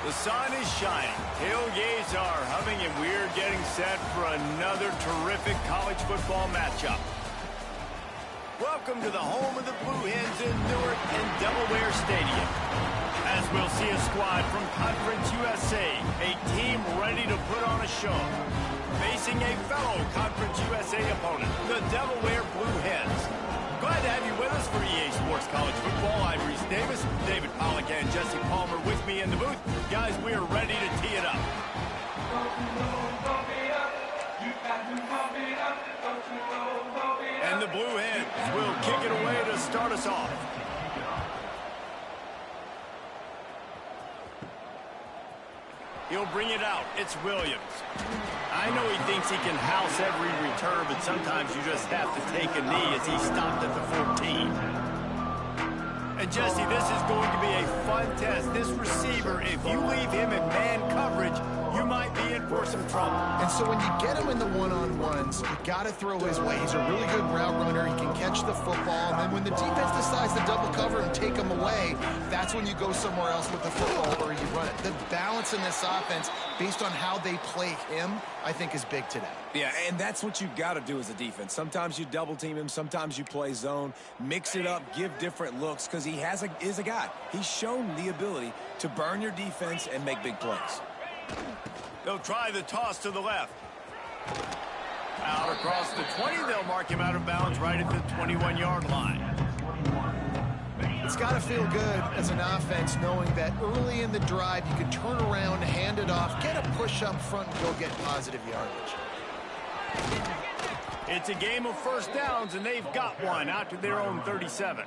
The sun is shining, tailgates are humming, and we're getting set for another terrific college football matchup. Welcome to the home of the Blue Hens in Newark and Delaware Stadium. As we'll see a squad from Conference USA, a team ready to put on a show, facing a fellow Conference USA opponent, the Delaware Blue Hens. Glad to have you with us for EA Sports College Football. I'm Reese Davis, David Pollack, and Jesse Palmer with me in the booth. Guys, we are ready to tee it up. And the Blue Hens will kick it away to start us off. He'll bring it out. It's Williams. I know he thinks he can house every return, but sometimes you just have to take a knee as he stopped at the 14. And Jesse, this is going to be a fun test. This receiver, if you leave him in man coverage, you might be in for some trouble. And so when you get him in the one-on-ones, you got to throw his way. He's a really good route runner. He can catch the football. And then when the defense decides to double cover and take him away, that's when you go somewhere else with the football or you run it. The balance in this offense, based on how they play him, I think is big today. Yeah, and that's what you got to do as a defense. Sometimes you double team him, sometimes you play zone, mix it up, give different looks, because he is a guy. He's shown the ability to burn your defense and make big plays. They'll try the toss to the left. Out across the 20, they'll mark him out of bounds right at the 21-yard line. It's got to feel good as an offense knowing that early in the drive you can turn around, hand it off, get a push up front, and go get positive yardage. It's a game of first downs, and they've got one out to their own 37.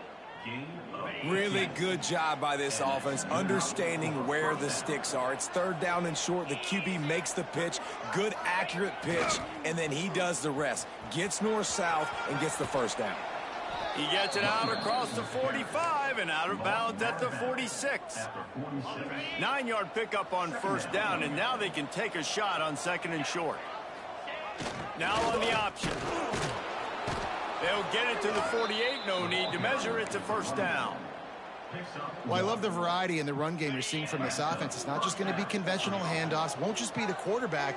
Really good job by this offense, understanding where the sticks are. It's third down and short. The QB makes the pitch, good, accurate pitch, and then he does the rest. Gets north-south and gets the first down. He gets it out across the 45 and out of bounds at the 46. 9-yard pickup on first down, and now they can take a shot on second and short. Now on the option. They'll get it to the 48. No need to measure. It's a first down. Well, I love the variety in the run game you're seeing from this offense. It's not just going to be conventional handoffs. Won't just be the quarterback,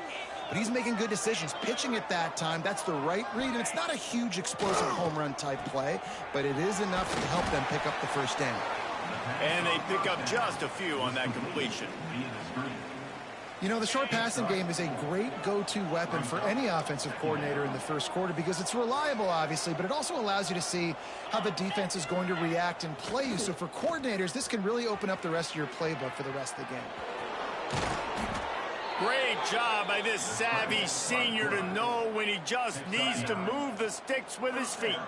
but he's making good decisions. Pitching at that time, that's the right read. And it's not a huge explosive home run type play, but it is enough to help them pick up the first down. And they pick up just a few on that completion. You know, the short passing game is a great go-to weapon for any offensive coordinator in the first quarter because it's reliable, obviously, but it also allows you to see how the defense is going to react and play you. So for coordinators, this can really open up the rest of your playbook for the rest of the game. Great job by this savvy senior to know when he just needs to move the sticks with his feet.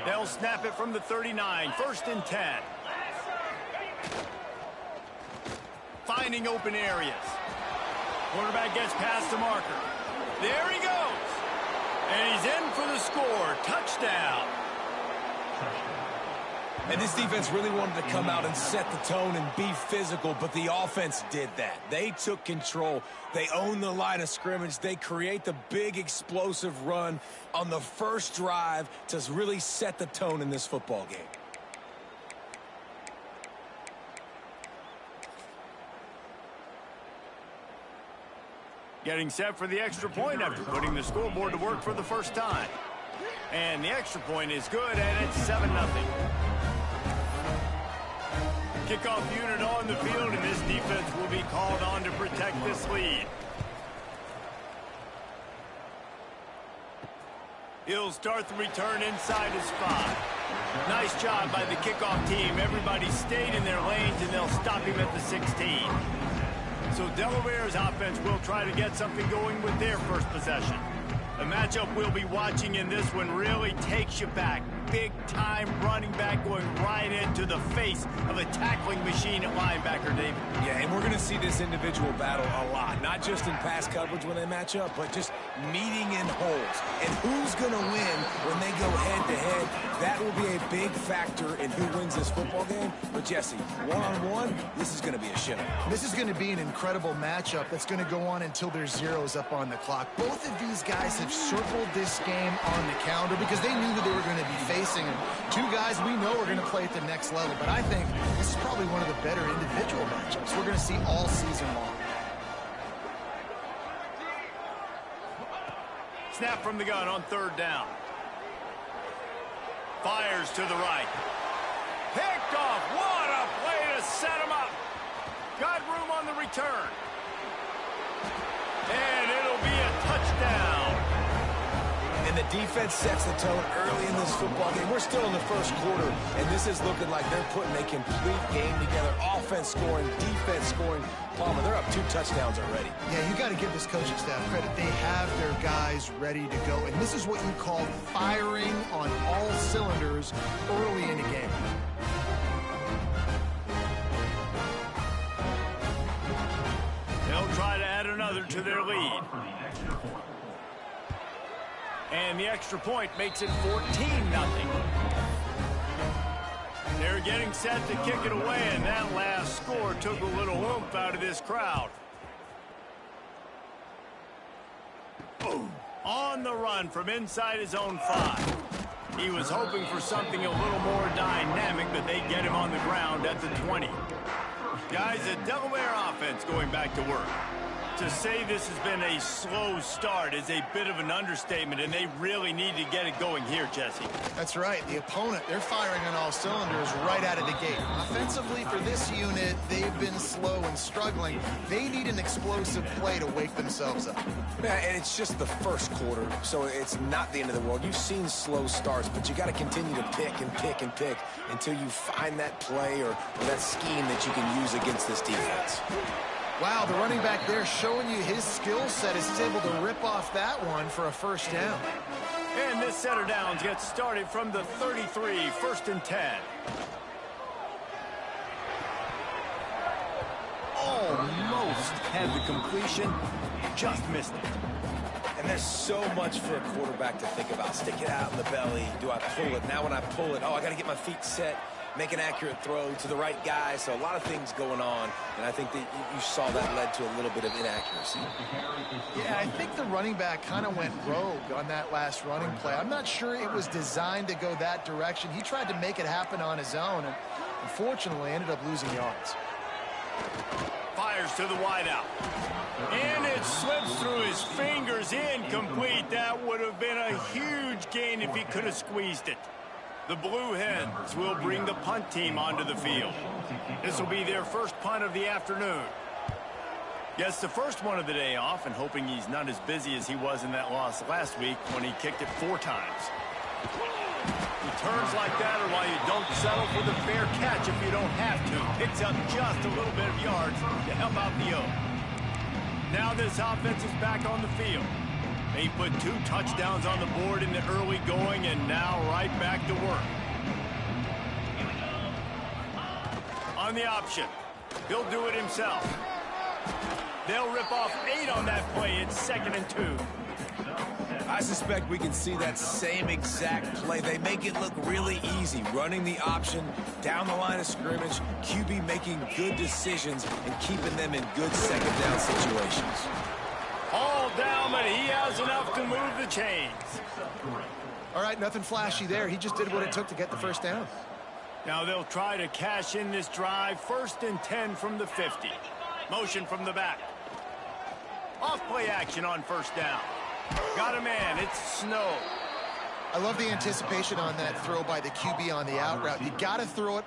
They'll snap it from the 39, first and 10. Finding open areas. Quarterback gets past the marker. There he goes. And he's in for the score. Touchdown. And this defense really wanted to come out and set the tone and be physical, but the offense did that. They took control. They owned the line of scrimmage. They create the big explosive run on the first drive to really set the tone in this football game. Getting set for the extra point after putting the scoreboard to work for the first time. And the extra point is good, and it's 7-0. Kickoff unit on the field, and this defense will be called on to protect this lead. He'll start the return inside his 5. Nice job by the kickoff team. Everybody stayed in their lanes, and they'll stop him at the 16. So Delaware's offense will try to get something going with their first possession. The matchup we'll be watching in this one really takes you back. Big-time running back going right into the face of a tackling machine at linebacker, David. Yeah, and we're going to see this individual battle a lot. Not just in pass coverage when they match up, but just meeting in holes. And who's going to win when they go head-to-head? That will be a big factor in who wins this football game. But, Jesse, one-on-one, this is going to be a shootout. This is going to be an incredible matchup that's going to go on until there's zeros up on the clock. Both of these guys have circled this game on the calendar because they knew who they were going to be facing. facing. And two guys we know are going to play at the next level. But I think this is probably one of the better individual matchups we're going to see all season long. Snap from the gun on third down. Fires to the right. Picked off. What a play to set him up. Got room on the return. And it'll be a touchdown. And the defense sets the tone early in this football game. We're still in the first quarter, and this is looking like they're putting a complete game together. Offense scoring, defense scoring. Palmer, they're up 2 touchdowns already. Yeah, you got to give this coaching staff credit. They have their guys ready to go, and this is what you call firing on all cylinders early in the game. They'll try to add another to their lead. And the extra point makes it 14-0. They're getting set to kick it away, and that last score took a little oomph out of this crowd. Boom. On the run from inside his own 5. He was hoping for something a little more dynamic, but they get him on the ground at the 20. Guys, a Delaware offense going back to work. To say this has been a slow start is a bit of an understatement, and they really need to get it going here, Jesse. That's right. The opponent, they're firing on all cylinders right out of the gate. Offensively, for this unit, they've been slow and struggling. They need an explosive play to wake themselves up. Yeah, and it's just the first quarter, so it's not the end of the world. You've seen slow starts, but you got to continue to pick and pick and pick until you find that play or that scheme that you can use against this defense. Wow, the running back there showing you his skill set as he's able to rip off that one for a first down. And this set of downs gets started from the 33, 1st and 10. Almost had the completion, just missed it. And there's so much for a quarterback to think about. Stick it out in the belly. Do I pull it? Now when I pull it, oh, I got to get my feet set. Make an accurate throw to the right guy. So a lot of things going on, and I think that you saw that led to a little bit of inaccuracy. Yeah, I think the running back kind of went rogue on that last running play. I'm not sure it was designed to go that direction. He tried to make it happen on his own, and unfortunately ended up losing yards. Fires to the wideout. And it slips through his fingers, incomplete. That would have been a huge gain if he could have squeezed it. The Blue Hens will bring the punt team onto the field. This will be their first punt of the afternoon. Gets the first one of the day off, and hoping he's not as busy as he was in that loss last week when he kicked it 4 times. Returns like that are why you don't settle for the fair catch if you don't have to. Picks up just a little bit of yards to help out the O. Now this offense is back on the field. They put 2 touchdowns on the board in the early going, and now right back to work. On the option, he'll do it himself. They'll rip off 8 on that play. It's 2nd and 2. I suspect we can see that same exact play. They make it look really easy, running the option down the line of scrimmage, QB making good decisions and keeping them in good second down situations. All down, but he has enough to move the chains. All right, nothing flashy there. He just did what it took to get the first down. Now they'll try to cash in this drive. 1st and 10 from the 50. Motion from the back. Off play action on 1st down. Got a man. It's Snow. I love the anticipation on that throw by the QB on the out route. You got to throw it.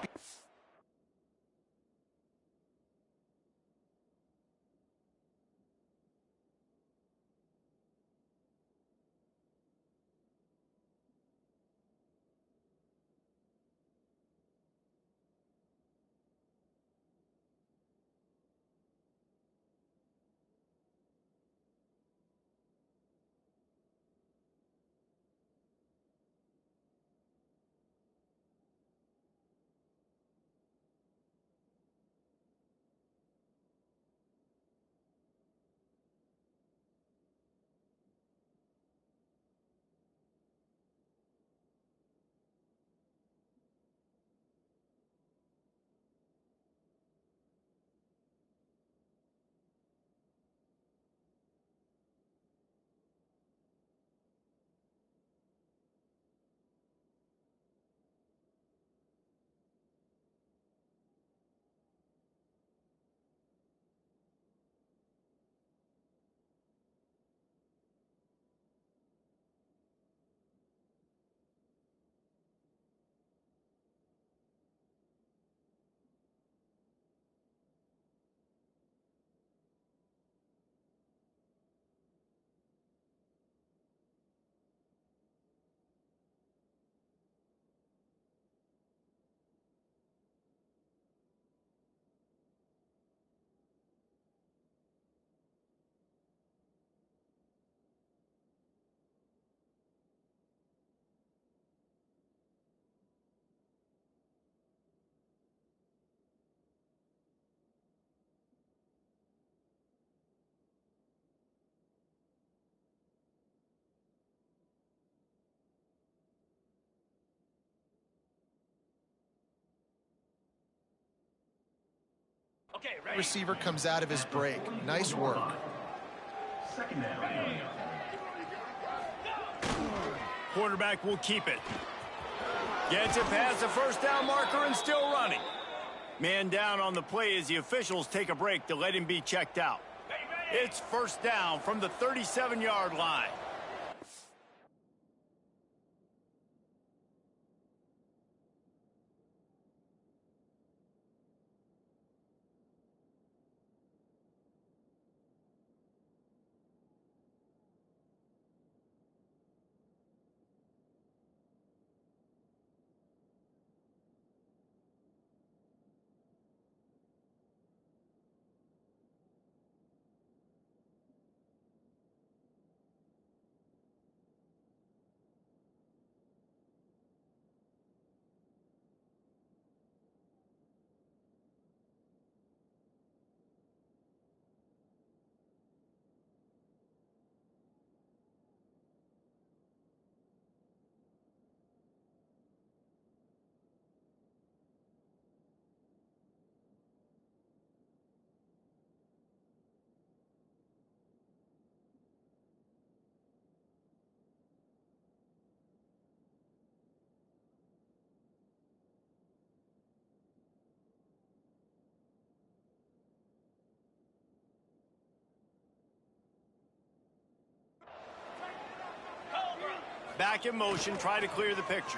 Receiver comes out of his break. Nice work. Quarterback will keep it. Gets it past the first down marker and still running. Man down on the play as the officials take a break to let him be checked out. It's first down from the 37-yard line. Back in motion, try to clear the picture.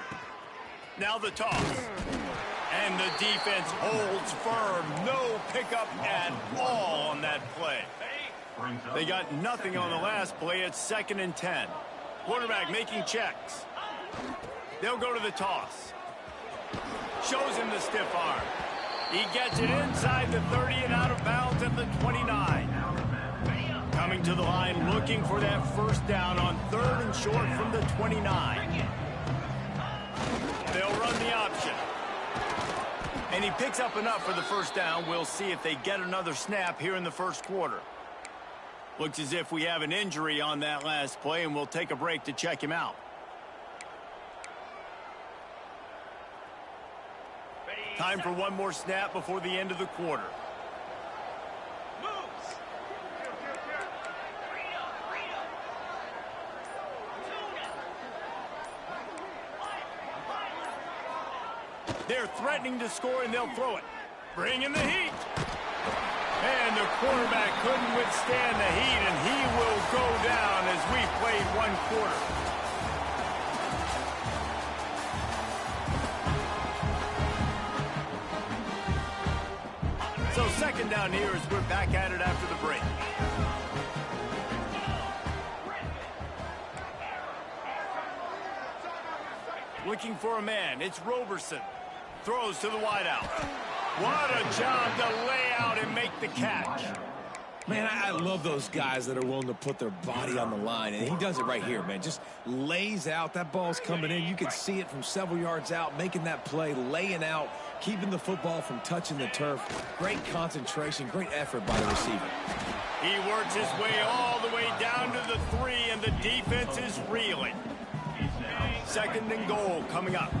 Now the toss. And the defense holds firm. No pickup at all on that play. They got nothing on the last play. It's 2nd and 10. Quarterback making checks. They'll go to the toss. Shows him the stiff arm. He gets it inside the 30 and out of bounds at the 29. Coming to the line, looking for that first down on 3rd and short from the 29. They'll run the option. And he picks up enough for the first down. We'll see if they get another snap here in the first quarter. Looks as if we have an injury on that last play, and we'll take a break to check him out. Time for one more snap before the end of the quarter. They're threatening to score, and they'll throw it. Bring in the heat. And the quarterback couldn't withstand the heat, and he will go down as we played one quarter. So 2nd down here as we're back at it after the break. Looking for a man. It's Roberson. Throws to the wideout. What a job to lay out and make the catch. Man, I love those guys that are willing to put their body on the line, and he does it right here, man. Just lays out. That ball's coming in. You can see it from several yards out, making that play, laying out, keeping the football from touching the turf. Great concentration, great effort by the receiver. He works his way all the way down to the 3, and the defense is reeling. 2nd and goal coming up.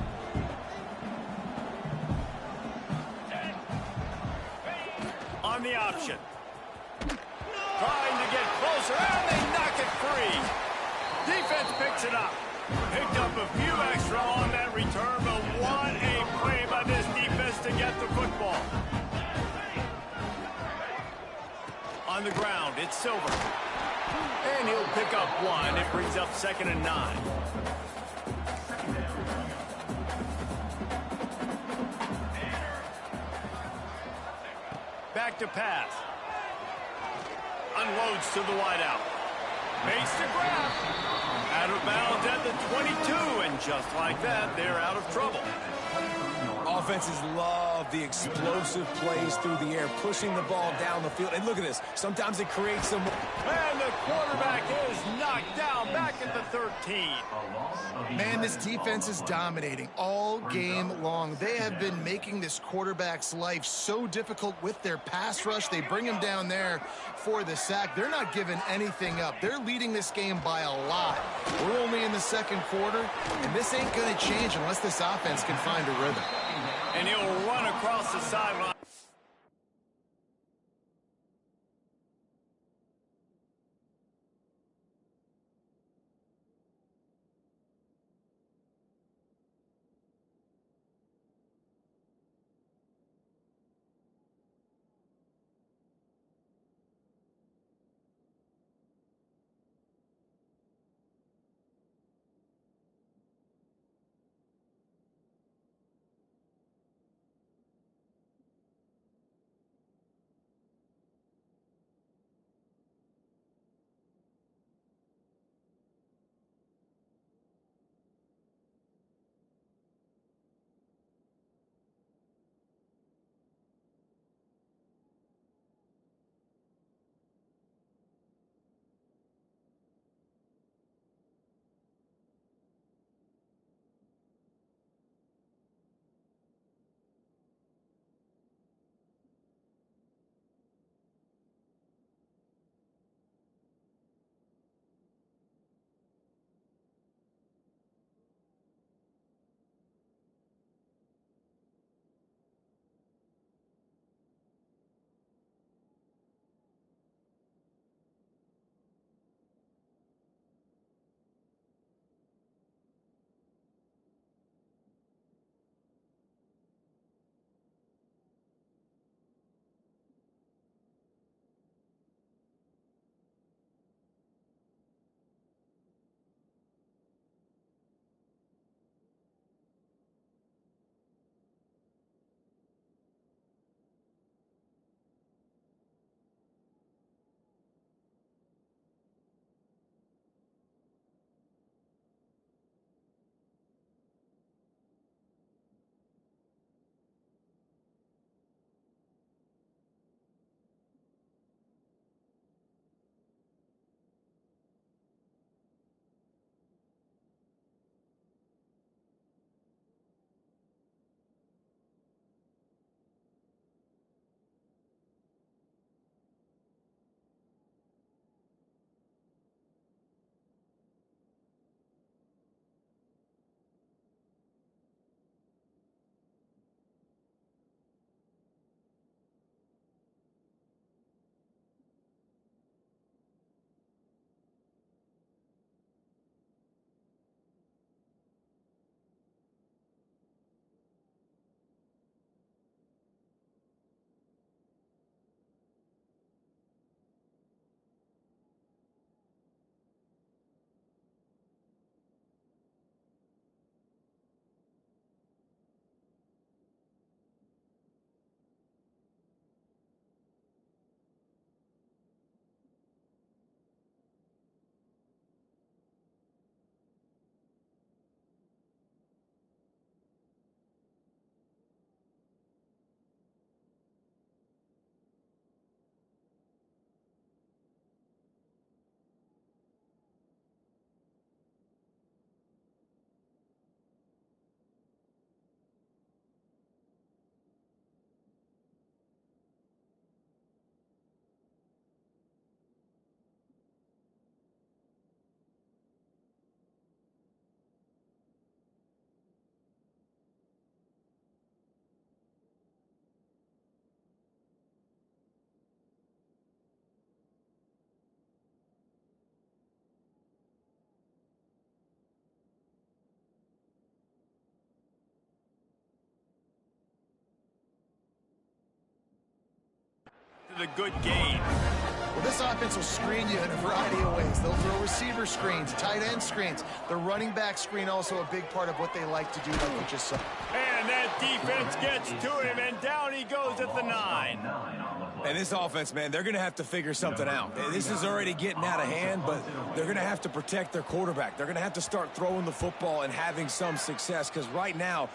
On the option. Trying to get closer, and they knock it free. Defense picks it up. Picked up a few extra on that return, but what a play by this defense to get the football. On the ground, it's Silver. And he'll pick up 1. It brings up 2nd and 9. Back to pass. Unloads to the wideout. Makes the grab. Out of bounds at the 22, and just like that, they're out of trouble. Offenses love the explosive plays through the air, pushing the ball down the field. And look at this. Sometimes it creates some... And the quarterback is knocked down back at the 13. Man, this defense is dominating all game long. They have been making this quarterback's life so difficult with their pass rush. They bring him down there for the sack. They're not giving anything up. They're leading this game by a lot. We're only in the 2nd quarter, and this ain't going to change unless this offense can find a rhythm. And he'll run across the sideline. the good gain. Well, this offense will screen you in a variety of ways. They'll throw receiver screens, tight end screens. The running back screen also a big part of what they like to do, like you just saw. And that defense gets to him, and down he goes at the 9. And this offense, man, they're going to have to figure something out. This is already getting out of hand, but they're going to have to protect their quarterback. They're going to have to start throwing the football and having some success, because right now,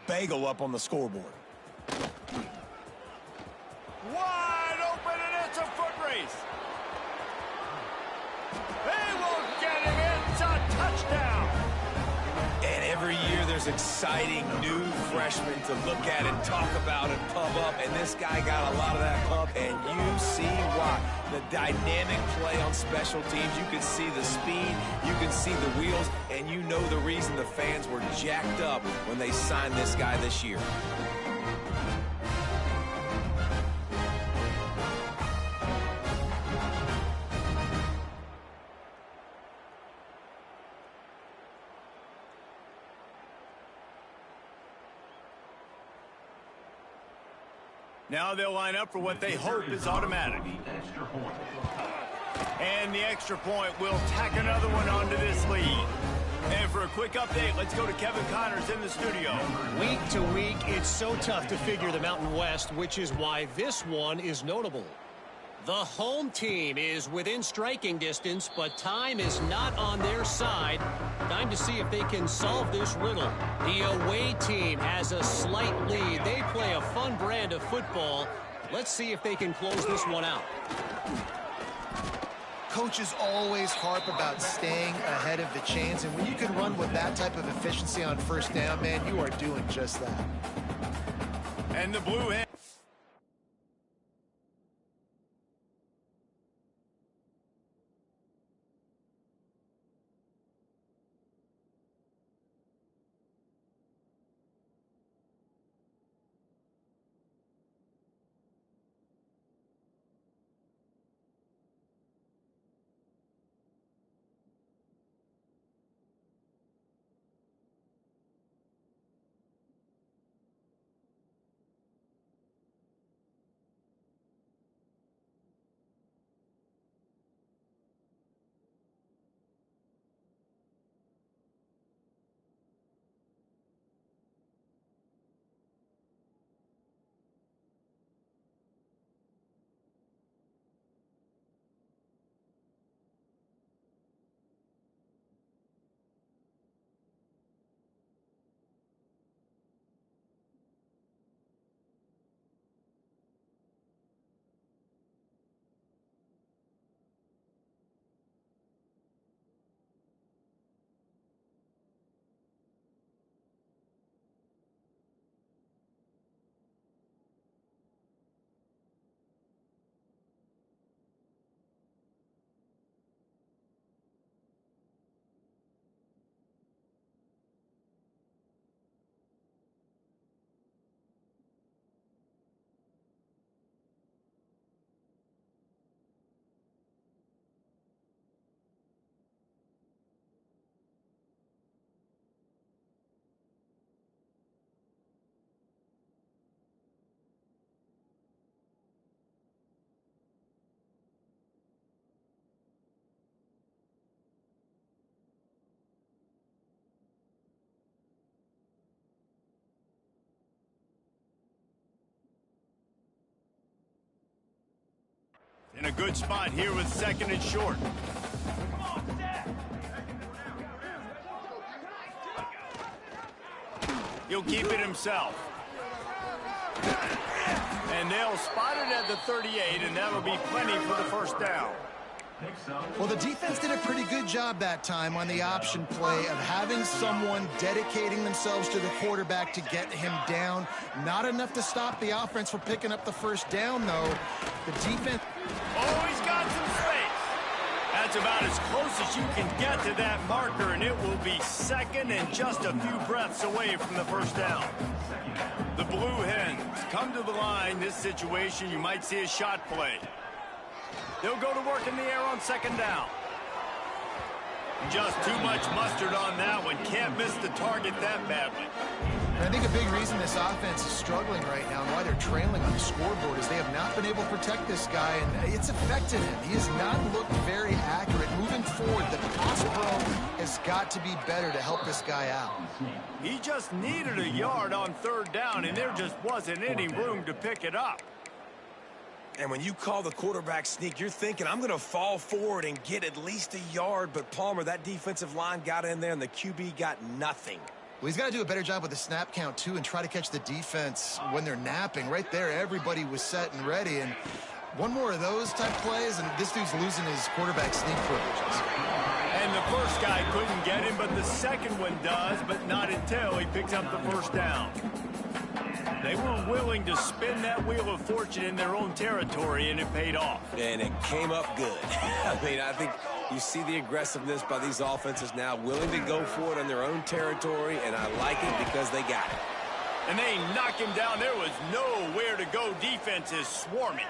Bagel up on the scoreboard. Wide open, and it's a foot race. They won't get him. It's a touchdown. And every year there's exciting new freshmen to look at and talk about and pump up, and this guy got a lot of that pump, and you see why. The dynamic play on special teams, you can see the speed, you can see the wheels, and you know the reason the fans were jacked up when they signed this guy this year. Now they'll line up for what they hope is automatic. And the extra point will tack another one onto this lead. And for a quick update, let's go to Kevin Connors in the studio. Week to week, it's so tough to figure the Mountain West, which is why this one is notable. The home team is within striking distance, but time is not on their side. Time to see if they can solve this riddle. The away team has a slight lead. They play a fun brand of football. Let's see if they can close this one out. Coaches always harp about staying ahead of the chains, and when you can run with that type of efficiency on first down, man, you are doing just that. And the Blue Hens. In a good spot here with second and short. He'll keep it himself. And they'll spot it at the 38, and that'll be plenty for the first down. Well, the defense did a pretty good job that time on the option play of having someone dedicating themselves to the quarterback to get him down. Not enough to stop the offense from picking up the first down, though. The defense... Oh, he's got some space. That's about as close as you can get to that marker, and it will be second and just a few breaths away from the first down. The Blue Hens come to the line. This situation, you might see a shot play. They'll go to work in the air on second down. Just too much mustard on that one. Can't miss the target that badly. I think a big reason this offense is struggling right now and why they're trailing on the scoreboard is they have not been able to protect this guy, and it's affected him. He has not looked very accurate. Moving forward, the pass pro has got to be better to help this guy out. He just needed a yard on third down, and there just wasn't any room to pick it up. And when you call the quarterback sneak, you're thinking, I'm going to fall forward and get at least a yard. But, Palmer, that defensive line got in there, and the QB got nothing. Well, he's got to do a better job with the snap count, too, and try to catch the defense when they're napping. Right there, everybody was set and ready. And one more of those type plays, and this dude's losing his quarterback sneak privileges. And the first guy couldn't get him, but the second one does, but not until he picks up the first down. They were willing to spin that wheel of fortune in their own territory, and it paid off. And it came up good. I mean, I think you see the aggressiveness by these offenses now, willing to go for it on their own territory, and I like it because they got it. And they knock him down. There was nowhere to go. Defense is swarming.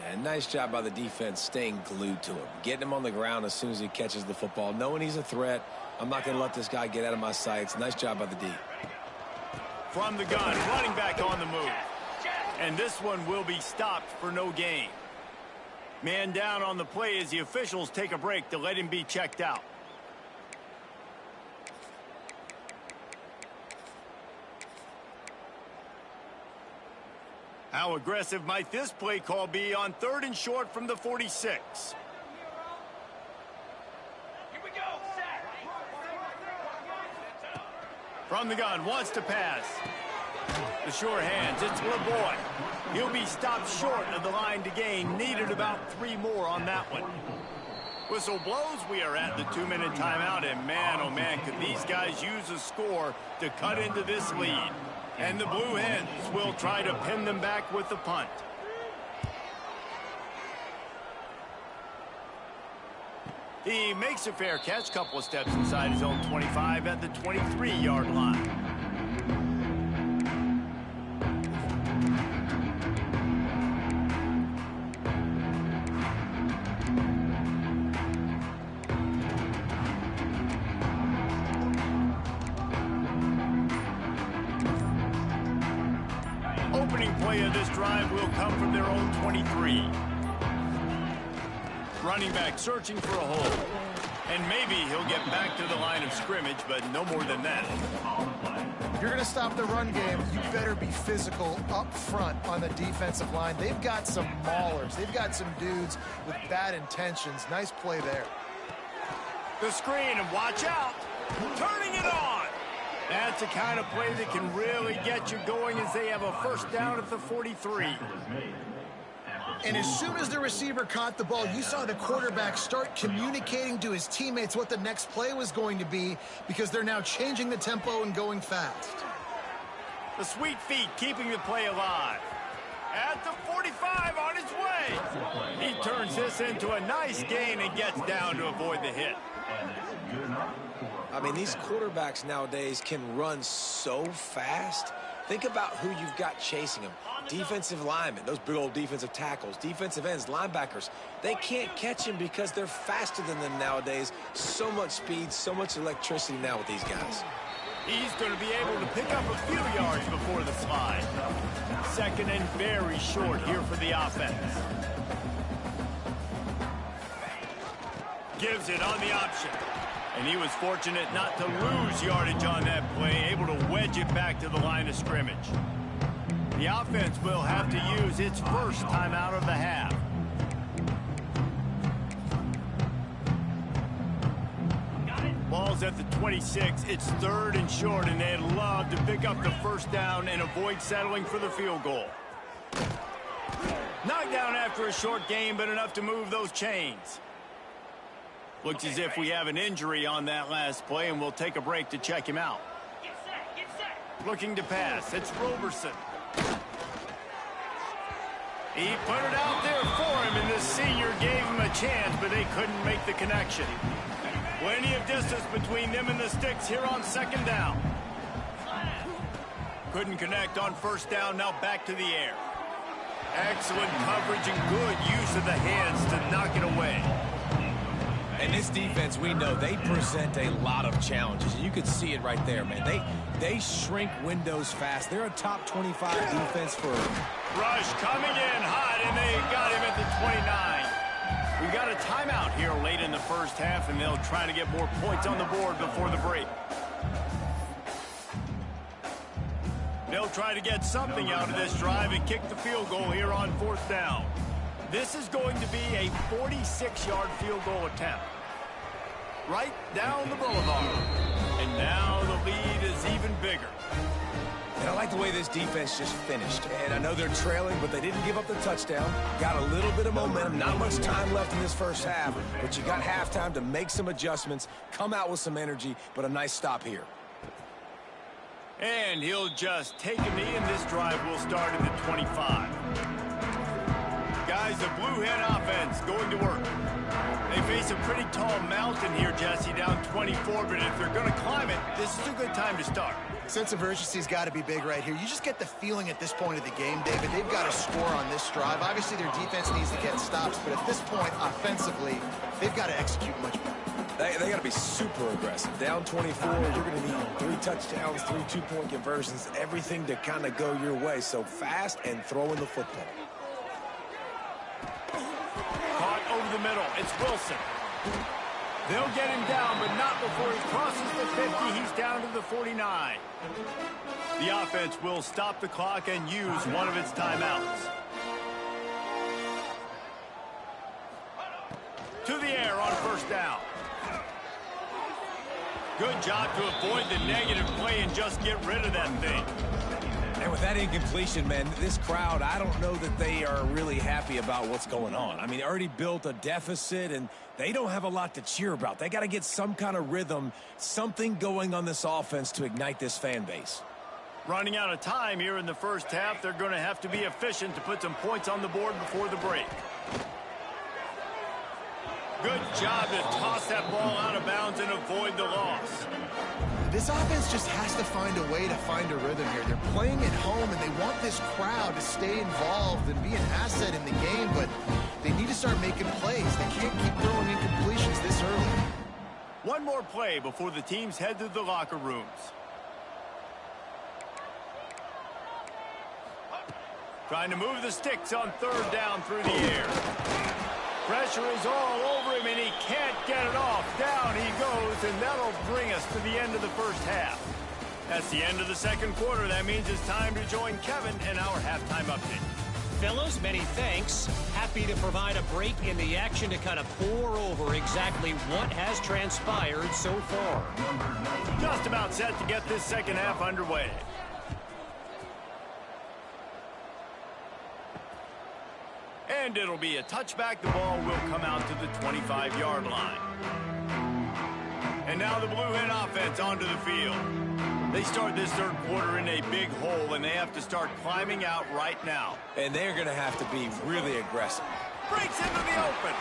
Yeah, nice job by the defense staying glued to him, getting him on the ground as soon as he catches the football, knowing he's a threat. I'm not going to let this guy get out of my sights. Nice job by the D. From the gun, running back on the move. And this one will be stopped for no gain. Man down on the play as the officials take a break to let him be checked out. How aggressive might this play call be on third and short from the 46? From the gun, wants to pass. The sure hands, it's LeBoy. He'll be stopped short of the line to gain. Needed about 3 more on that one. Whistle blows, we are at the 2-minute timeout, and man, oh man, could these guys use a score to cut into this lead. And the Blue Hens will try to pin them back with the punt. He makes a fair catch, couple of steps inside his own 25 at the 23-yard line. Opening play of this drive will come from their own 23. Running back searching for a hole. And maybe he'll get back to the line of scrimmage, but no more than that. If you're going to stop the run game, you better be physical up front on the defensive line. They've got some maulers. They've got some dudes with bad intentions. Nice play there. The screen, and watch out. Turning it on. That's the kind of play that can really get you going as they have a first down at the 43. And as soon as the receiver caught the ball, you saw the quarterback start communicating to his teammates what the next play was going to be, because they're now changing the tempo and going fast. The sweet feet keeping the play alive. At the 45 on his way. He turns this into a nice gain and gets down to avoid the hit. I mean, these quarterbacks nowadays can run so fast. Think about who you've got chasing them. Defensive linemen, those big old defensive tackles, defensive ends, linebackers. They can't catch him because they're faster than them nowadays. So much speed, so much electricity now with these guys. He's going to be able to pick up a few yards before the slide. Second and very short here for the offense. Gives it on the option. And he was fortunate not to lose yardage on that play, able to wedge it back to the line of scrimmage. The offense will have to use its first timeout of the half. Ball's at the 26. It's third and short, and they'd love to pick up the first down and avoid settling for the field goal. Knocked down after a short game, but enough to move those chains. Looks as if we have an injury on that last play, and we'll take a break to check him out. Looking to pass. It's Roberson. He put it out there for him, and the senior gave him a chance, but they couldn't make the connection. Plenty of distance between them and the sticks here on second down. Couldn't connect on first down. Now back to the air. Excellent coverage and good use of the hands to knock it away. And this defense, we know they present a lot of challenges. You could see it right there, man. They shrink windows fast. They're a top 25 defense for... Rush coming in hot, and they got him at the 29. We got a timeout here late in the first half, and they'll try to get more points on the board before the break. They'll try to get something out of this drive and kick the field goal here on fourth down. This is going to be a 46-yard field goal attempt. Right down the boulevard. And now the lead is even bigger. And I like the way this defense just finished. And I know they're trailing, but they didn't give up the touchdown. Got a little bit of momentum. Not much time left in this first half, but you got halftime to make some adjustments, come out with some energy, but a nice stop here. And he'll just take a knee, and this drive will start at the 25. Guys, the Blue Hen offense going to work. They face a pretty tall mountain here, Jesse, down 24, but if they're going to climb it, this is a good time to start. Sense of urgency's got to be big right here. You just get the feeling at this point of the game, David, they've got to score on this drive. Obviously, their defense needs to get stops, but at this point, offensively, they've got to execute much better. They got to be super aggressive. Down 24, you're going to need 3 touchdowns, 3 two-point conversions, everything to kind of go your way. So fast and throwing the football. Caught over the middle. It's Wilson. They'll get him down, but not before he crosses the 50. He's down to the 49. The offense will stop the clock and use one of its timeouts. To the air on first down. Good job to avoid the negative play and just get rid of that thing. And with that incompletion, man, this crowd, I don't know that they are really happy about what's going on. I mean, they already built a deficit, and they don't have a lot to cheer about. They got to get some kind of rhythm, something going on this offense to ignite this fan base. Running out of time here in the first half, they're going to have to be efficient to put some points on the board before the break. Good job to toss that ball out of bounds and avoid the loss. This offense just has to find a way to find a rhythm here. They're playing at home, and they want this crowd to stay involved and be an asset in the game, but they need to start making plays. They can't keep throwing incompletions this early. One more play before the teams head to the locker rooms. Trying to move the sticks on third down through the air. Pressure is all over him, and he can't get it off. Down he goes, and that'll bring us to the end of the first half. That's the end of the second quarter. That means it's time to join Kevin in our halftime update. Fellows, many thanks. Happy to provide a break in the action to kind of pour over exactly what has transpired so far. Just about set to get this second half underway. And it'll be a touchback. The ball will come out to the 25-yard line. And now the Blue Hen offense onto the field. They start this third quarter in a big hole, and they have to start climbing out right now. And they're going to have to be really aggressive. Breaks into the open.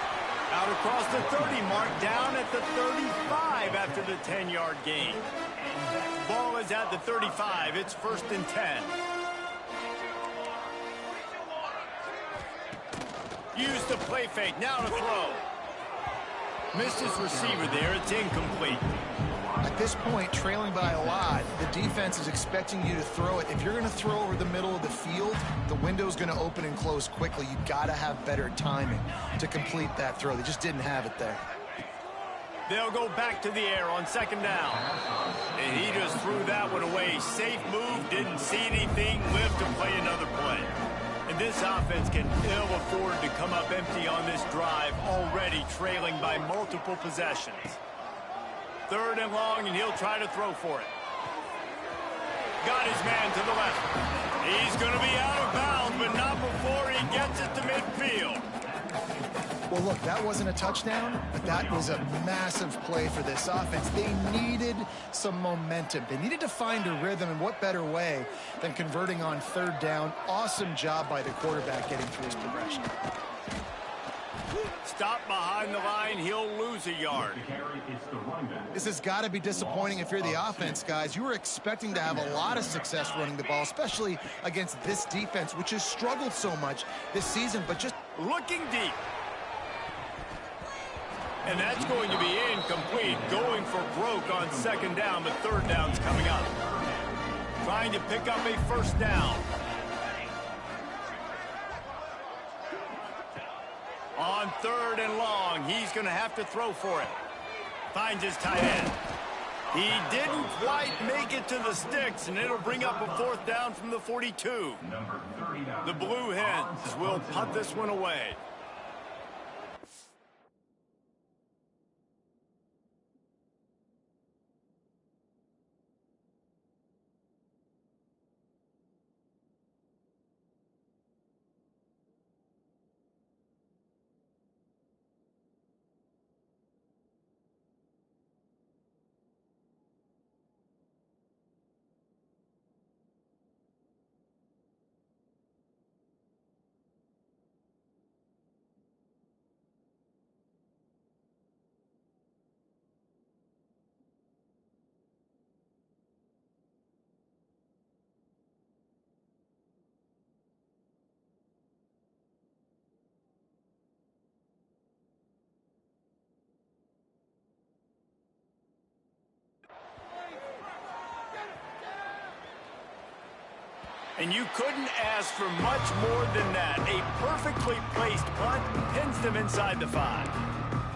Out across the 30 mark, down at the 35 after the 10-yard gain. Ball is at the 35. It's 1st and 10. Use the play fake. Now to throw. Missed his receiver there. It's incomplete. At this point, trailing by a lot, the defense is expecting you to throw it. If you're going to throw over the middle of the field, the window's going to open and close quickly. You've got to have better timing to complete that throw. They just didn't have it there. They'll go back to the air on second down. And he just threw that one away. Safe move. Didn't see anything. Lived to play another play. And this offense can ill afford to come up empty on this drive, already trailing by multiple possessions. 3rd and long, and he'll try to throw for it. Got his man to the left. He's going to be out of bounds, but not before he gets it to midfield. Well, look, that wasn't a touchdown, but that was a massive play for this offense. They needed some momentum. They needed to find a rhythm, and what better way than converting on third down. Awesome job by the quarterback getting through his progression. Stop behind the line, he'll lose a yard. This has got to be disappointing if you're the offense, guys. You were expecting to have a lot of success running the ball, especially against this defense, which has struggled so much this season, but just looking deep. And that's going to be incomplete. Going for broke on second down, but third down's coming up. Trying to pick up a first down. On third and long, he's going to have to throw for it. Finds his tight end. He didn't quite make it to the sticks, and it'll bring up a fourth down from the 42. The Blue Hens will punt this one away. And you couldn't ask for much more than that. A perfectly placed punt pins them inside the 5.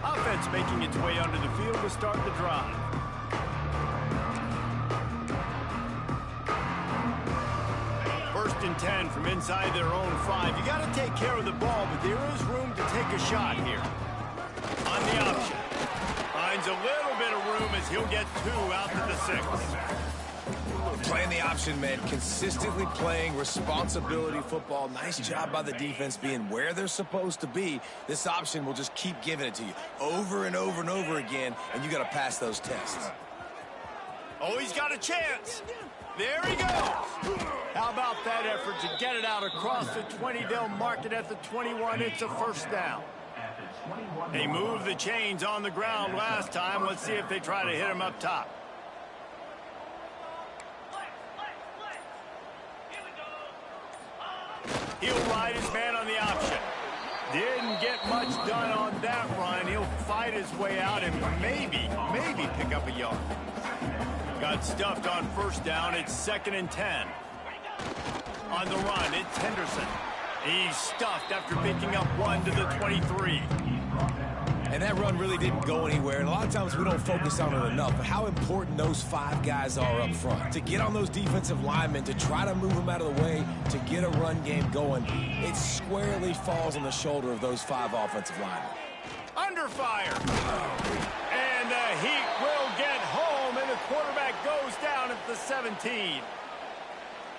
Offense making its way onto the field to start the drive. First and 10 from inside their own 5. You got to take care of the ball, but there is room to take a shot here. On the option. Finds a little bit of room as he'll get 2 out to the 6. Playing the option, man. Consistently playing responsibility football. Nice job by the defense being where they're supposed to be. This option will just keep giving it to you over and over and over again, and you got to pass those tests. Oh, he's got a chance. There he goes. How about that effort to get it out across the 20? They'll mark it at the 21. It's a first down. They moved the chains on the ground last time. Let's see if they try to hit him up top. He'll ride his man on the option. Didn't get much done on that run. He'll fight his way out and maybe pick up a yard. Got stuffed on first down. It's 2nd and 10. On the run, it's Henderson. He's stuffed after picking up 1 to the 23. And that run really didn't go anywhere. And a lot of times we don't focus on it enough. But how important those 5 guys are up front. To get on those defensive linemen, to try to move them out of the way, to get a run game going, it squarely falls on the shoulder of those 5 offensive linemen. Under fire. And the Heat will get home, and the quarterback goes down at the 17.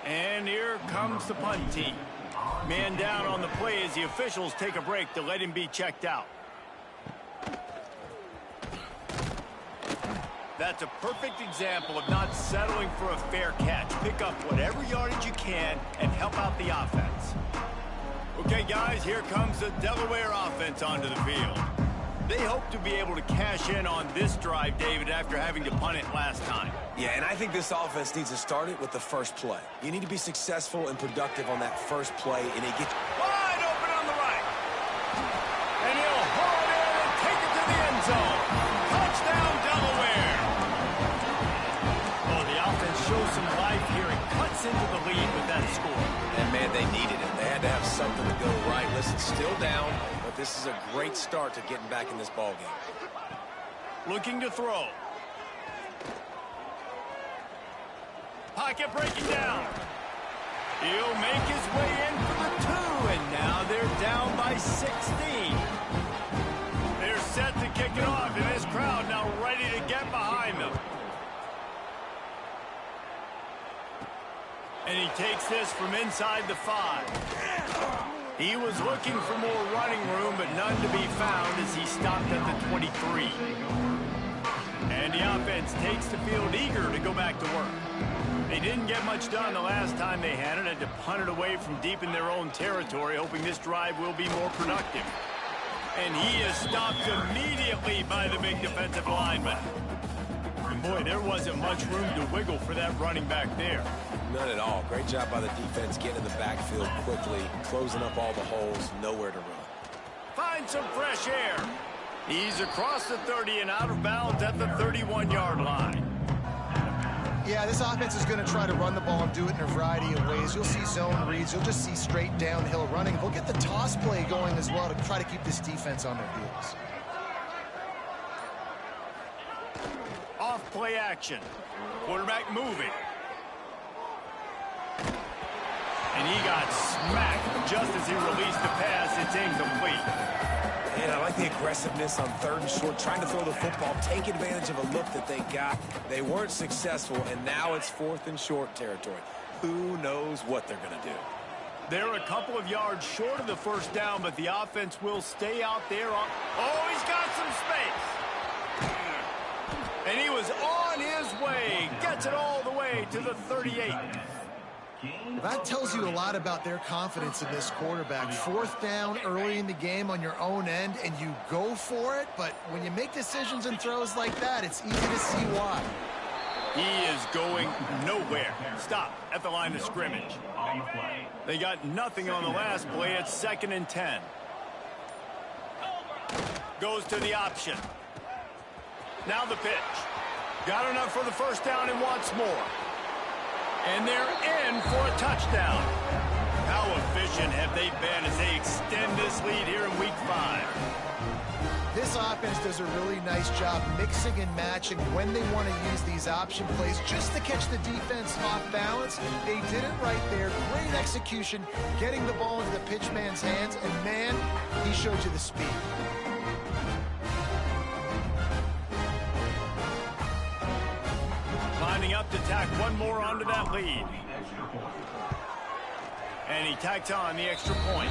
And here comes the punt team. Man down on the play as the officials take a break to let him be checked out. That's a perfect example of not settling for a fair catch. Pick up whatever yardage you can and help out the offense. Okay, guys, here comes the Delaware offense onto the field. They hope to be able to cash in on this drive, David, after having to punt it last time. Yeah, and I think this offense needs to start it with the first play. You need to be successful and productive on that first play, and it gets wide open on the right. And he'll haul it in and take it to the end zone. Touchdown, Delaware. Oh, the offense shows some life here and cuts into the lead with that score. And, man, they needed it. They had to have something to go right. Listen, still down, but this is a great start to getting back in this ball game. Looking to throw. Pocket breaking down. He'll make his way in for the 2, and now they're down by 16. They're set to kick it off, and this crowd now ready to get behind them. And he takes this from inside the 5. He was looking for more running room, but none to be found as he stopped at the 23. And the offense takes the field eager to go back to work. They didn't get much done the last time they had it. Had to punt it away from deep in their own territory, hoping this drive will be more productive. And he is stopped immediately by the big defensive lineman. And boy, there wasn't much room to wiggle for that running back there. None at all. Great job by the defense getting in the backfield quickly, closing up all the holes, nowhere to run. Find some fresh air. He's across the 30 and out of bounds at the 31-yard line. Yeah, this offense is going to try to run the ball and do it in a variety of ways. You'll see zone reads. You'll just see straight downhill running. We'll get the toss play going as well to try to keep this defense on their heels. Off play action. Quarterback moving. And he got smacked just as he released the pass. It's incomplete. And I like the aggressiveness on 3rd and short, trying to throw the football, take advantage of a look that they got. They weren't successful, and now it's 4th and short territory. Who knows what they're going to do? They're a couple of yards short of the first down, but the offense will stay out there. Oh, he's got some space. And he was on his way. Gets it all the way to the 38. That tells you a lot about their confidence in this quarterback. 4th down early in the game on your own end, and you go for it. But when you make decisions and throws like that, it's easy to see why. He is going nowhere. Stop at the line of scrimmage. They got nothing on the last play. It's 2nd and 10. Goes to the option. Now the pitch. Got enough for the first down and wants more. And they're in for a touchdown. How efficient have they been as they extend this lead here in Week 5? This offense does a really nice job mixing and matching when they want to use these option plays just to catch the defense off balance. They did it right there. Great execution, getting the ball into the pitchman's hands, and man, he showed you the speed. Lining up to tack one more onto that lead. And he tacked on the extra point.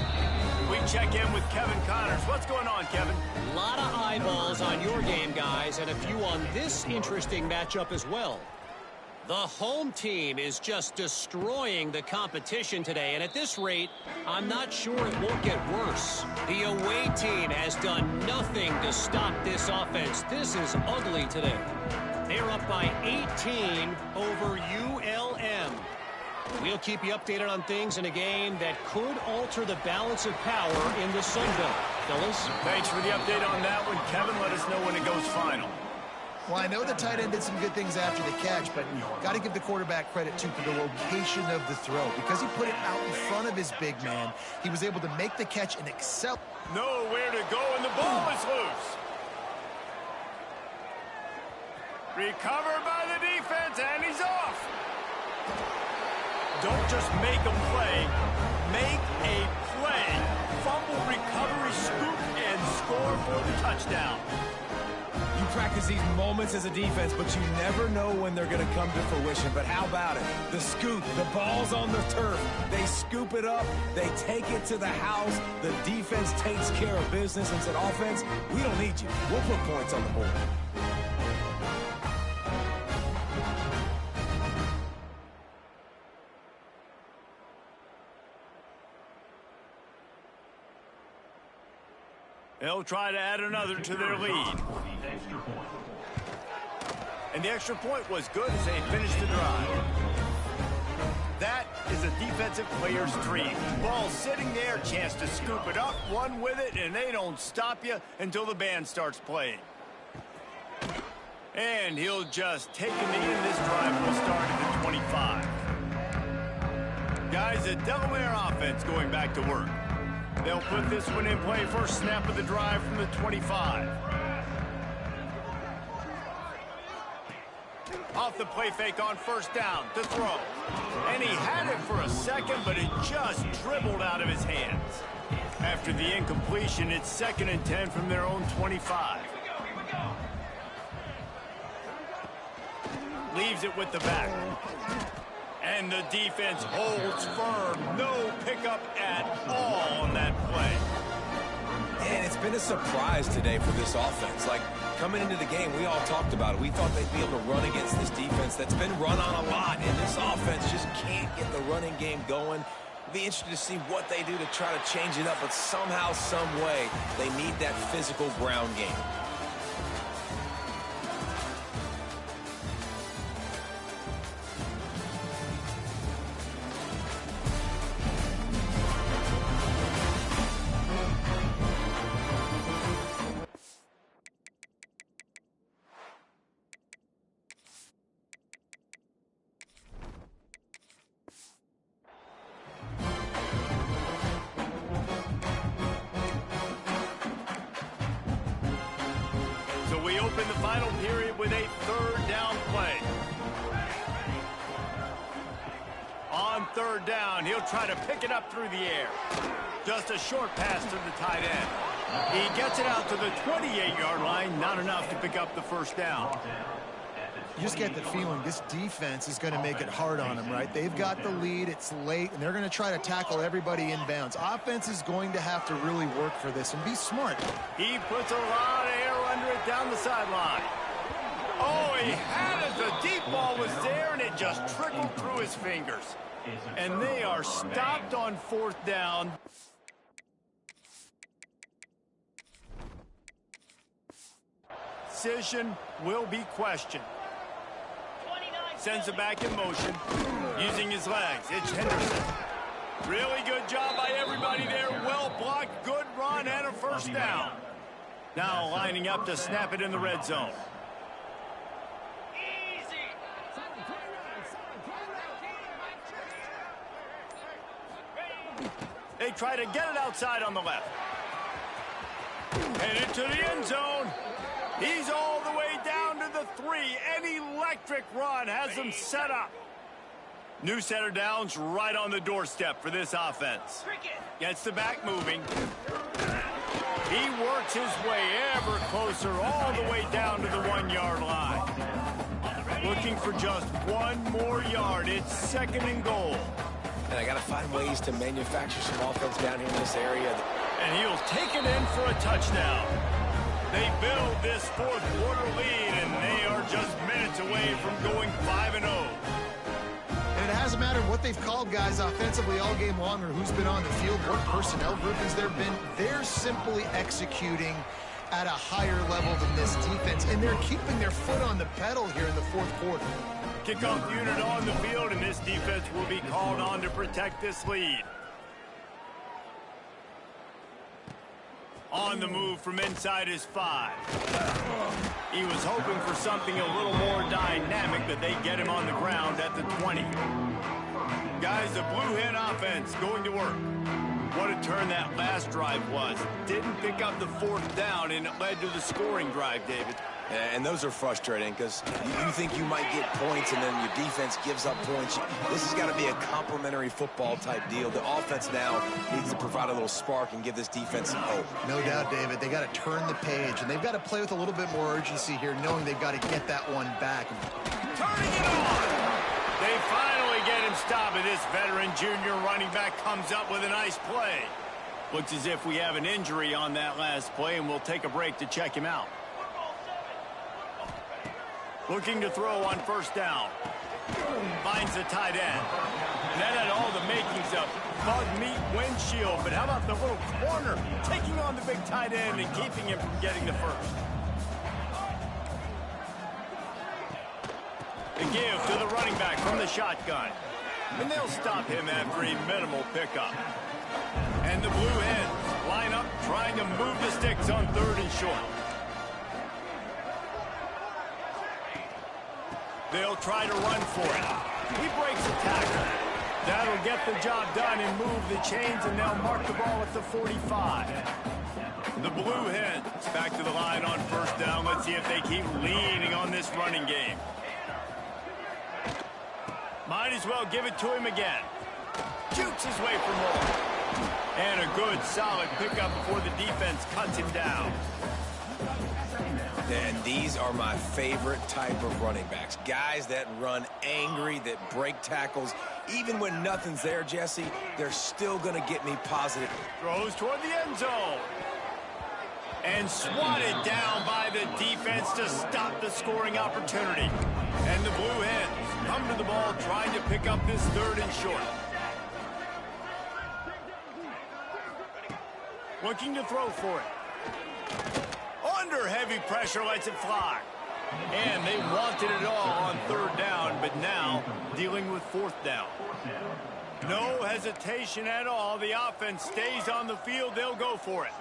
We check in with Kevin Connors. What's going on, Kevin? A lot of eyeballs on your game, guys, and a few on this interesting matchup as well. The home team is just destroying the competition today, and at this rate, I'm not sure it won't get worse. The away team has done nothing to stop this offense. This is ugly today. They're up by 18 over ULM. We'll keep you updated on things in a game that could alter the balance of power in the Sun Belt. Fellas? Thanks for the update on that one, Kevin. Let us know when it goes final. Well, I know the tight end did some good things after the catch, but got to give the quarterback credit, too, for the location of the throw. Because he put it out in front of his big man, he was able to make the catch and excel. Nowhere to go, and the ball is loose. Recovered by the defense, and he's off. Don't just make a play. Make a play. Fumble, recovery, scoop, and score for the touchdown. You practice these moments as a defense, but you never know when they're going to come to fruition. But how about it? The scoop, the ball's on the turf. They scoop it up. They take it to the house. The defense takes care of business and said, offense, we don't need you. We'll put points on the board. They'll try to add another to their lead. And the extra point was good as they finished the drive. That is a defensive player's dream. Ball sitting there, chance to scoop it up, run with it, and they don't stop you until the band starts playing. And he'll just take a knee, and this drive will start at the 25. Guys, the Delaware offense going back to work. They'll put this one in play first snap of the drive from the 25. Off the play fake on first down to throw. And he had it for a second, but it just dribbled out of his hands. After the incompletion, it's 2nd and 10 from their own 25. Leaves it with the back. And the defense holds firm. No pickup at all on that play. And it's been a surprise today for this offense. Like, coming into the game, we all talked about it. We thought they'd be able to run against this defense that's been run on a lot. And this offense just can't get the running game going. It'll be interesting to see what they do to try to change it up. But somehow, some way, they need that physical ground game. We open the final period with a third down play. On third down, he'll try to pick it up through the air. Just a short pass to the tight end. He gets it out to the 28-yard line, not enough to pick up the first down. You just get the feeling this defense is going to make it hard on them, right? They've got the lead, it's late, and they're going to try to tackle everybody inbounds. Offense is going to have to really work for this and be smart. He puts a lot of air under it down the sideline. Oh, he had it. The deep ball was there, and it just trickled through his fingers. And they are stopped on fourth down. Decision will be questioned. Sends it back in motion, using his legs. It's Henderson. Really good job by everybody there. Well blocked, good run, and a first down. Now lining up to snap it in the red zone. They try to get it outside on the left. Headed to the end zone. He's all the way down to the 3. An electric run has him set up. New center downs right on the doorstep for this offense. Gets the back moving. He works his way ever closer all the way down to the 1-yard line. Looking for just one more yard. It's second and goal. And I got to find ways to manufacture some offense down here in this area. And he'll take it in for a touchdown. They build this fourth quarter lead, and they are just minutes away from going 5-0. And it hasn't mattered what they've called guys offensively all game long or who's been on the field, what personnel group has there been. They're simply executing at a higher level than this defense, and they're keeping their foot on the pedal here in the fourth quarter. Kickoff unit on the field, and this defense will be called on to protect this lead. On the move from inside his 5. He was hoping for something a little more dynamic, but they get him on the ground at the 20. Guys, the Blue Hen offense going to work. What a turn that last drive was. Didn't pick up the fourth down, and it led to the scoring drive, David. And those are frustrating because you think you might get points and then your defense gives up points. This has got to be a complementary football type deal. The offense now needs to provide a little spark and give this defense some hope. No doubt, David. They got to turn the page, and they've got to play with a little bit more urgency here, knowing they've got to get that one back. Turning it on! They finally get him stopped, and this veteran junior running back comes up with a nice play. Looks as if we have an injury on that last play, and we'll take a break to check him out. Looking to throw on first down. Finds the tight end. That had all the makings of bug meat windshield, but how about the little corner taking on the big tight end and keeping him from getting the first? The give to the running back from the shotgun. And they'll stop him after a minimal pickup. And the Blue Hens line up trying to move the sticks on third and short. They'll try to run for it. He breaks a tackle. That'll get the job done and move the chains, and they'll mark the ball at the 45. The Blue Hens back to the line on first down. Let's see if they keep leaning on this running game. Might as well give it to him again. Jukes his way for more. And a good, solid pickup before the defense cuts him down. And these are my favorite type of running backs. Guys that run angry, that break tackles. Even when nothing's there, Jesse, they're still going to get me positive. Throws toward the end zone. And swatted down by the defense to stop the scoring opportunity. And the Blue Hens come to the ball trying to pick up this 3rd and short. Looking to throw for it. Under heavy pressure, lets it fly. And they wanted it all on 3rd down, but now dealing with 4th down. No hesitation at all. The offense stays on the field. They'll go for it.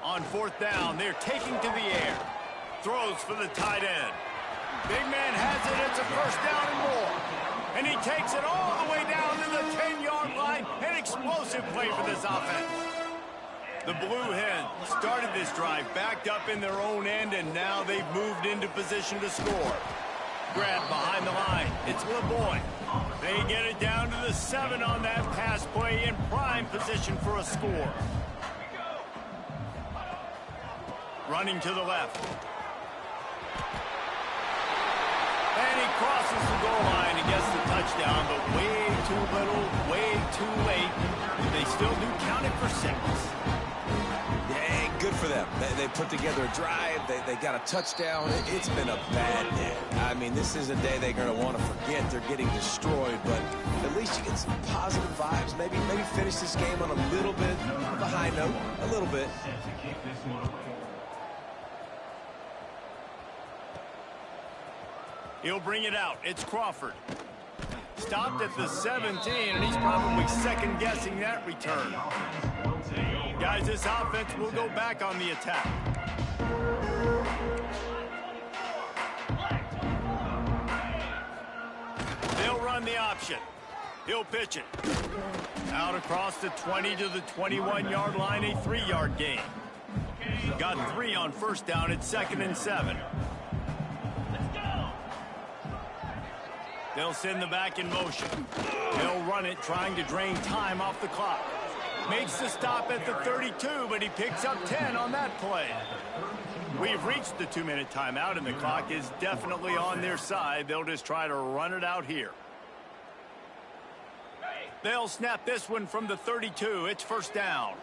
On 4th down, they're taking to the air. Throws for the tight end. Big man has it. It's a 1st down and more. And he takes it all the way down to the 10-yard line. An explosive play for this offense. The Blue Hens started this drive backed up in their own end, and now they've moved into position to score. Grab behind the line. It's LeBoy. They get it down to the 7 on that pass play in prime position for a score. Running to the left. And he crosses the goal line and gets the touchdown, but way too little, way too late. They still do count it for 6. Yeah, good for them. They put together a drive. They got a touchdown. It's been a bad day. I mean, this is a day they're going to want to forget. They're getting destroyed, but at least you get some positive vibes. Maybe finish this game on a little bit of a high note. A little bit. He'll bring it out. It's Crawford. Stopped at the 17, and he's probably second-guessing that return. Guys, this offense will go back on the attack. They'll run the option. He'll pitch it. Out across the 20 to the 21-yard line, a 3-yard gain. Got 3 on 1st down. It's 2nd and 7. They'll send the back in motion. They'll run it, trying to drain time off the clock. Makes the stop at the 32, but he picks up 10 on that play. We've reached the 2-minute timeout, and the clock is definitely on their side. They'll just try to run it out here. They'll snap this one from the 32. It's 1st down.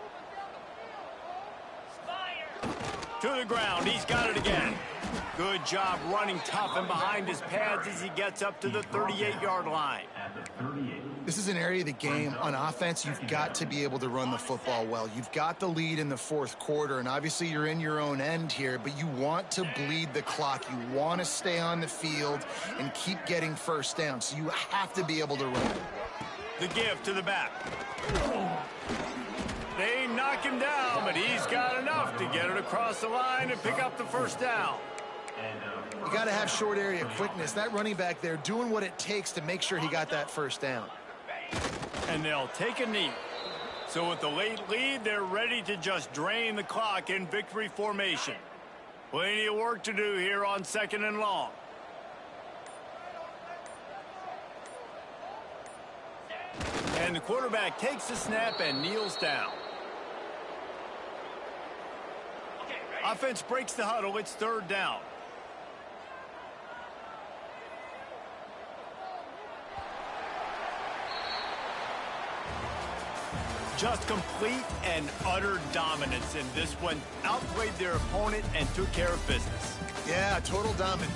To the ground. He's got it again. Good job running tough and behind his pads as he gets up to the 38-yard line. This is an area of the game. On offense, you've got to be able to run the football well. You've got the lead in the 4th quarter, and obviously you're in your own end here, but you want to bleed the clock. You want to stay on the field and keep getting 1st down, so you have to be able to run. The give to the back. They knock him down, but he's got enough to get it across the line and pick up the 1st down. You got to have short area quickness. That running back there doing what it takes to make sure he got that 1st down. And they'll take a knee. So with the late lead, they're ready to just drain the clock in victory formation. Plenty of work to do here on 2nd and long. And the quarterback takes the snap and kneels down. Offense breaks the huddle. It's 3rd down. Just complete and utter dominance in this one. Outplayed their opponent and took care of business. Yeah, total dominance.